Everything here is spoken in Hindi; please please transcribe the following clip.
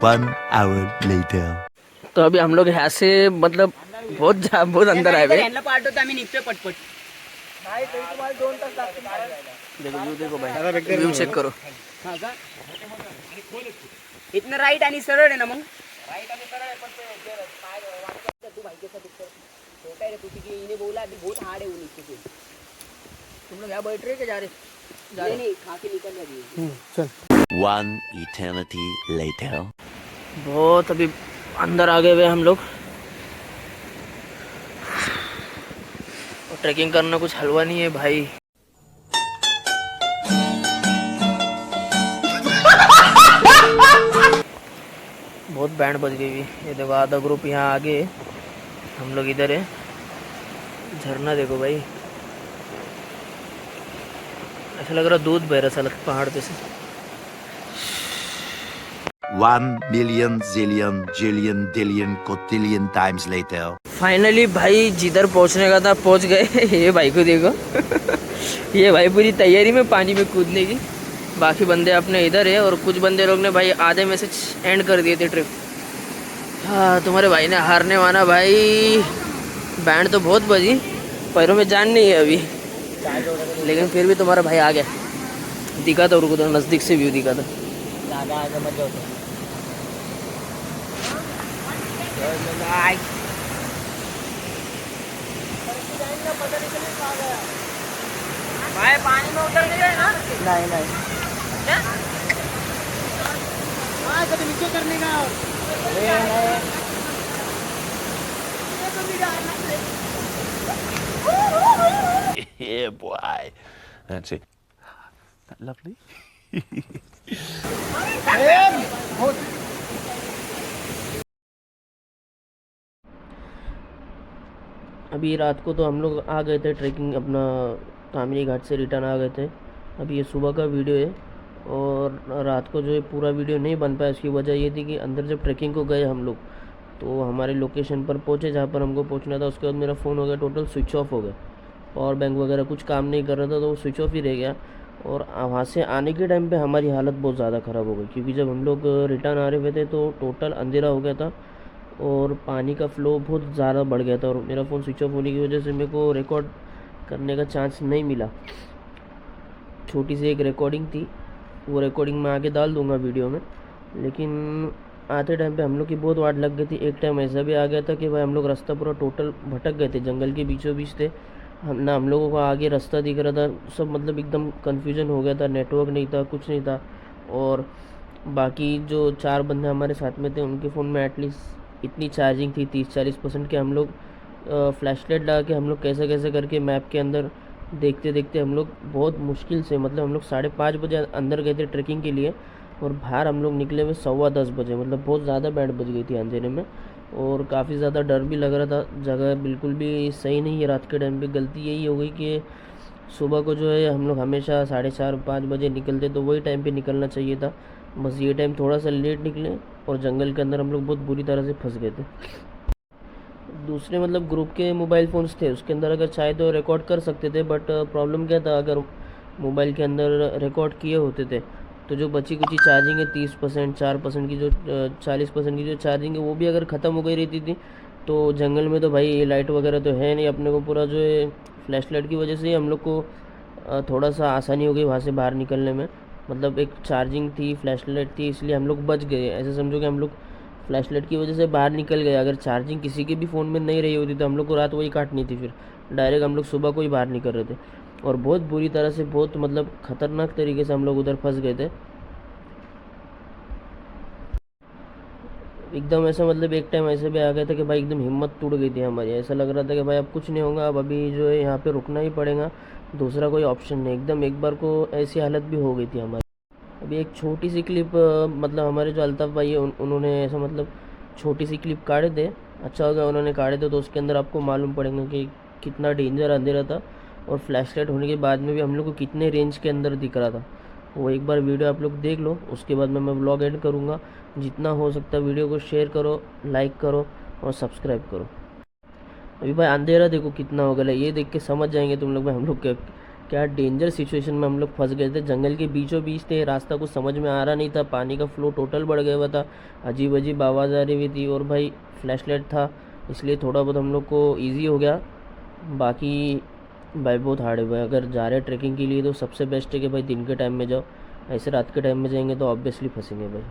1 hour later. तो अभी हम लोग यहाँ से मतलब बहुत अंदर आए हुए। पार्ट होता आम्ही निघतोय पटपट। देखो व्यू, देखो भाई व्यू चेक करो। हा का? इथनं राईट आणि सरळ आहे ना मग? राईट आणि सरळ आहे, पण ते पाय तू भाई कैसा दिखता है? छोटा है तू, की इन्हें बोला अभी बहुत हार्ड है वो नीचे से। तुम लोग यहाँ बैठ रहे के जा रहे? नहीं खा के निकल रही है। चल। 1 eternity later. बहुत अभी अंदर आ गए हुए हम लोग। और ट्रैकिंग करना कुछ हलवा नहीं है भाई। बहुत बैंड बज गई हुई। ये देखो आधा ग्रुप यहाँ आगे, हम लोग इधर है। झरना देखो भाई, ऐसा लग रहा दूध बह रहा साला पहाड़ पे से। 1 million zillion jillion dillion cotillion times later. Finally भाई जिधर पहुंचने का था पहुंच गए। ये भाई को देखो। ये भाई पूरी तैयारी में पानी में कूदने की। बाकी बंदे अपने इधर है और कुछ बंदे लोग ने भाई आधे में से एंड कर दिए थे ट्रिप। हाँ तुम्हारे भाई ने हारने माना भाई। बैंड तो बहुत बजी, पैरों में जान नहीं है अभी, लेकिन फिर भी तुम्हारा भाई आ गया। दिखा था उनको, तो नज़दीक से व्यू दिखा था। भाई पानी में उतर नहीं गए ना? नहीं क्या? हाँ कभी नीचे करने का। Yeah, boy. That's it. That lovely. अभी रात को तो हम लोग आ गए थे ट्रैकिंग, अपना कामिनी घाट से रिटर्न आ गए थे। अभी ये सुबह का वीडियो है और रात को जो है पूरा वीडियो नहीं बन पाया। उसकी वजह ये थी कि अंदर जब ट्रैकिंग को गए हम लोग तो हमारे लोकेशन पर पहुँचे जहाँ पर हमको पहुँचना था। उसके बाद मेरा फ़ोन हो गया टोटल स्विच ऑफ हो गया, पावर बैंक वगैरह कुछ काम नहीं कर रहा था, तो वो स्विच ऑफ ही रह गया। और वहाँ से आने के टाइम पे हमारी हालत बहुत ज़्यादा ख़राब हो गई, क्योंकि जब हम लोग रिटर्न आ रहे हुए थे तो टोटल अंधेरा हो गया था और पानी का फ़्लो बहुत ज़्यादा बढ़ गया था। और मेरा फ़ोन स्विच ऑफ होने की वजह से मेरे को रिकॉर्ड करने का चांस नहीं मिला। छोटी सी एक रिकॉर्डिंग थी, वो रिकॉर्डिंग मैं आगे डाल दूंगा वीडियो में। लेकिन आते टाइम पे हम लोग की बहुत वाट लग गई थी। एक टाइम ऐसा भी आ गया था कि भाई हम लोग रास्ता पूरा टोटल भटक गए थे, जंगल के बीचों बीच थे हम लोगों को आगे रास्ता दिख रहा था, सब मतलब एकदम कन्फ्यूजन हो गया था। नेटवर्क नहीं था, कुछ नहीं था। और बाकी जो 4 बंदे हमारे साथ में थे उनके फ़ोन में एटलीस्ट इतनी चार्जिंग थी 30-40% के। हम लोग फ्लैशलाइट लगा के हम लोग कैसे कैसे करके मैप के अंदर देखते देखते हम लोग बहुत मुश्किल से, मतलब हम लोग 5:30 बजे अंदर गए थे ट्रैकिंग के लिए और बाहर हम लोग निकले हुए 10:15 बजे। मतलब बहुत ज़्यादा बैंड बज गई थी अंधेरे में और काफ़ी ज़्यादा डर भी लग रहा था। जगह बिल्कुल भी सही नहीं है रात के टाइम पे। गलती यही हो गई कि सुबह को जो है हम लोग हमेशा 4:30-5 बजे निकलते, तो वही टाइम पे निकलना चाहिए था। बस ये टाइम थोड़ा सा लेट निकले और जंगल के अंदर हम लोग बहुत बुरी तरह से फंस गए थे। दूसरे मतलब ग्रुप के मोबाइल फ़ोन्स थे, उसके अंदर अगर चाहे तो रिकॉर्ड कर सकते थे, बट प्रॉब्लम क्या था, अगर मोबाइल के अंदर रिकॉर्ड किए होते थे तो जो बची कुची चार्जिंग है 30%, 4% की जो 40% की जो चार्जिंग है वो भी अगर ख़त्म हो गई रहती थी तो जंगल में तो भाई लाइट वगैरह तो है नहीं अपने को। पूरा जो है फ्लैश लाइट की वजह से ही हम लोग को थोड़ा सा आसानी हो गई वहाँ से बाहर निकलने में। मतलब एक चार्जिंग थी, फ्लैश लाइट थी, इसलिए हम लोग बच गए। ऐसे समझो कि हम लोग फ्लैश लाइट की वजह से बाहर निकल गए। अगर चार्जिंग किसी के भी फ़ोन में नहीं रही होती तो हम लोग को रात वही काटनी थी, फिर डायरेक्ट हम लोग सुबह को ही बाहर निकल रहे थे। और बहुत बुरी तरह से, बहुत मतलब ख़तरनाक तरीके से हम लोग उधर फंस गए थे एकदम। ऐसा मतलब एक टाइम ऐसे भी आ गया था कि भाई एकदम हिम्मत टूट गई थी हमारी। ऐसा लग रहा था कि भाई अब कुछ नहीं होगा, अब अभी जो है यहाँ पे रुकना ही पड़ेगा, दूसरा कोई ऑप्शन नहीं। एकदम एक बार को ऐसी हालत भी हो गई थी हमारी। अभी एक छोटी सी क्लिप मतलब हमारे जो अल्ताफ़ भाई है उन्होंने ऐसा मतलब छोटी सी क्लिप काढ़े थे। अच्छा हो गया उन्होंने काढ़े थे, तो उसके अंदर आपको मालूम पड़ेगा कि कितना डेंजर अंधेरा था और फ्लैश लाइट होने के बाद में भी हम लोग को कितने रेंज के अंदर दिख रहा था। वो एक बार वीडियो आप लोग देख लो, उसके बाद में मैं व्लॉग एंड करूँगा। जितना हो सकता है वीडियो को शेयर करो, लाइक करो और सब्सक्राइब करो। अभी भाई अंधेरा देखो कितना हो गया, ये देख के समझ जाएंगे तुम लोग भाई हम लोग क्या डेंजर सिचुएशन में हम लोग फंस गए थे। जंगल के बीचों बीच थे, रास्ता कुछ समझ में आ रहा नहीं था, पानी का फ्लो टोटल बढ़ गया हुआ था, अजीब अजीब आवाज़ आ रही हुई थी, और भाई फ्लैशलाइट था, इसलिए थोड़ा बहुत हम लोग को ईजी हो गया। बाकी भाई बहुत हार्ड है भाई। अगर जा रहे हैं ट्रैकिंग के लिए तो सबसे बेस्ट है कि भाई दिन के टाइम में जाओ, ऐसे रात के टाइम में जाएंगे तो ऑब्वियसली फंसेंगे भाई।